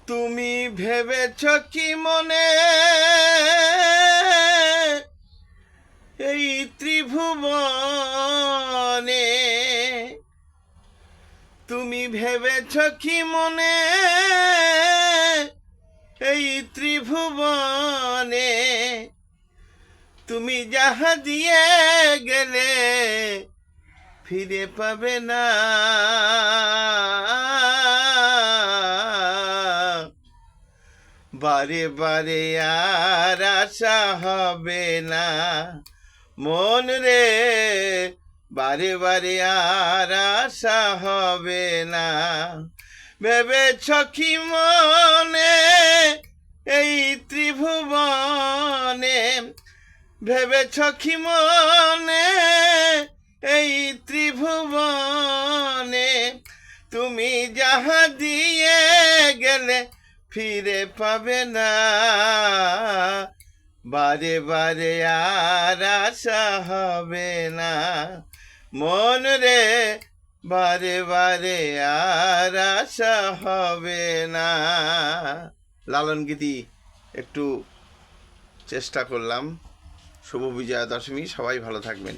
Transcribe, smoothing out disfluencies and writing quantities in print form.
তুমি ভেবেছ কি মনে এই ত্রিভুবনে, তুমি ভেবেছ কি মনে এই ত্রিভুবনে, তুমি যাহা দিয়ে গেলে ফিরে পাবে না, বারে বারে আর আশা হবে না মন রে, বারে বারে আর আশা হবে না। ভেবেছ কি মনে এই ত্রিভুবনে, ভেবেছ কি মনে এই ত্রিভুবনে, তুমি যাহা দিয়ে গেলে ফিরে পাবে না, বারে বারে আর আশা হবে না মন রে, বারে বারে আর আশা হবে না। লালন গীতি একটু চেষ্টা করলাম। শুভ বিজয়া দশমী, সবাই ভালো থাকবেন।